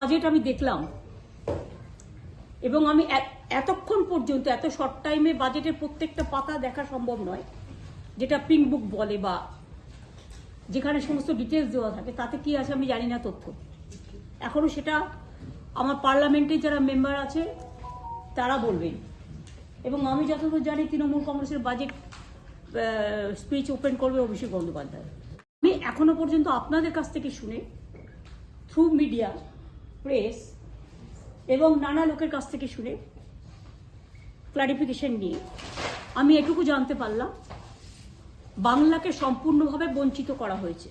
Budget আমি দেখলাম এবং আমি এতক্ষণ পর্যন্ত এত শর্ট টাইমে বাজেটের প্রত্যেকটা পাতা দেখা সম্ভব নয়, যেটা প্রিন্ট বুক বলে বা যেখানে সমস্ত ডিটেলস দেওয়া থাকে তাতে কি আছে আমি জানি না তথ্য। এখনো সেটা আমার পার্লামেন্টের যারা মেম্বার আছে তারা বলবেন। এবং আমি যতদূর জানি তৃণমূল কংগ্রেসের বাজেট স্পিচ ওপেন করবে অভিষেক বন্দ্যোপাধ্যায়। আমি এখনো পর্যন্ত আপনাদের কাছ থেকে শুনে থ্রু মিডিয়া, প্রেস এবং নানা লোকের কাছ থেকে শুনে ক্লারিফিকেশন নিয়ে আমি এটুকু জানতে পারলাম, বাংলাকে সম্পূর্ণভাবে বঞ্চিত করা হয়েছে।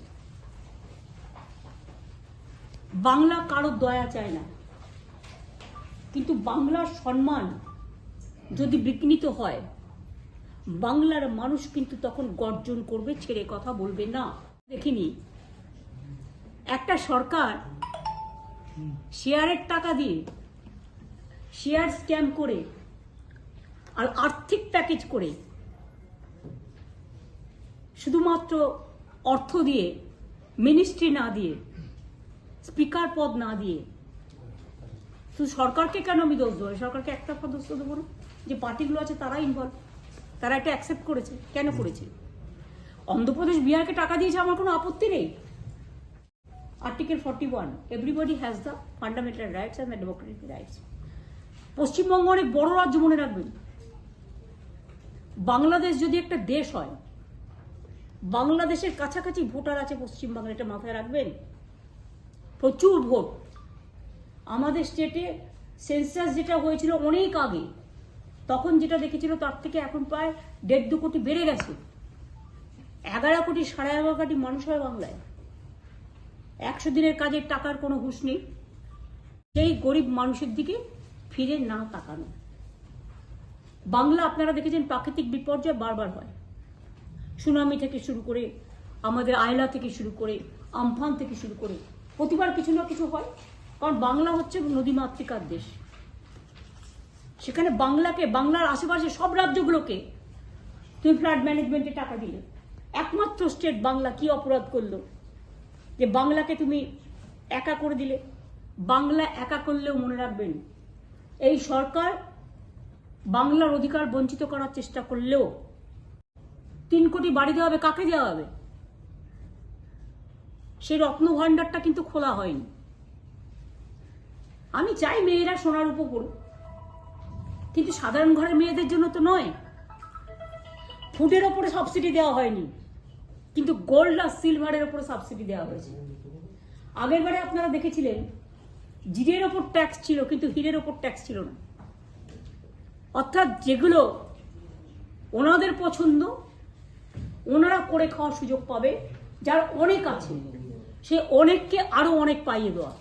বাংলা কারো দয়া চায় না, কিন্তু বাংলার সম্মান যদি বিঘ্নিত হয় বাংলার মানুষ কিন্তু তখন গর্জন করবে, ছেড়ে কথা বলবে না। দেখিনি একটা সরকার শেয়ারের টাকা দিয়ে শেয়ার স্ক্যাম করে আর আর্থিক প্যাকেজ করে শুধুমাত্র অর্থ দিয়ে, মিনিস্ট্রি না দিয়ে, স্পিকার পদ না দিয়ে, শুধু সরকারকে কেন আমি দোষ দেবো? সরকারকে একটা দোষ দেবো না, যে পার্টিগুলো আছে তারা ইনভলভ, তারা এটা অ্যাকসেপ্ট করেছে। কেন করেছে? অন্ধ্রপ্রদেশ বিহারকে টাকা দিয়েছে, আমার কোনো আপত্তি নেই। Article 41, everybody has the fundamental rights and the Democratic rights. Paschimbanga অনেক বড় রাজ্য, মনে রাখবেন। বাংলাদেশ যদি একটা দেশ হয়, বাংলাদেশের কাছাকাছি ভোটার আছে পশ্চিমবাংলা, এটা মাথায় রাখবেন। প্রচুর ভোট। আমাদের স্টেটে সেন্সাস যেটা হয়েছিল অনেক আগে, তখন যেটা দেখেছিল তার থেকে এখন প্রায় 1.5-2 কোটি বেড়ে গেছে। 11 কোটি 11.5 কোটি মানুষ হয় বাংলায়। 100 দিনের কাজের টাকার কোনো হুঁশ নেই। সেই গরিব মানুষের দিকে ফিরে না তাকানো। বাংলা আপনারা দেখেছেন প্রাকৃতিক বিপর্যয় বারবার হয়, সুনামি থেকে শুরু করে, আমাদের আয়লা থেকে শুরু করে, আমফান থেকে শুরু করে, প্রতিবার কিছু না কিছু হয়। কারণ বাংলা হচ্ছে নদীমাতৃকার দেশ। সেখানে বাংলাকে, বাংলার আশেপাশে সব রাজ্যগুলোকে তুমি ফ্লাড ম্যানেজমেন্টে টাকা দিলে। একমাত্র স্টেট বাংলা কি অপরাধ করলো যে বাংলাকে তুমি একা করে দিলে? বাংলা একা করলেও মনে রাখবেন, এই সরকার বাংলার অধিকার বঞ্চিত করার চেষ্টা করলেও 3 কোটি বাড়ি দেওয়া হবে। কাকে দেওয়া হবে? সেই রত্ন ভাণ্ডারটা কিন্তু খোলা হয়নি। আমি চাই মেয়েরা সোনার উপর পড়ুক, কিন্তু সাধারণ ঘরের মেয়েদের জন্য তো নয়। ফুডের ওপরে সাবসিডি দেওয়া হয়নি, কিন্তু গোল্ড আর সিলভারের ওপরে সাবসিডি দেওয়া হয়েছে। আগের বারে আপনারা দেখেছিলেন জিরের ওপর ট্যাক্স ছিল, কিন্তু হীরের ওপর ট্যাক্স ছিল না। অর্থাৎ যেগুলো ওনাদের পছন্দ ওনারা করে খাওয়ার সুযোগ পাবে। যার অনেক আছে সে অনেককে আরো অনেক পাইয়ে দেওয়া।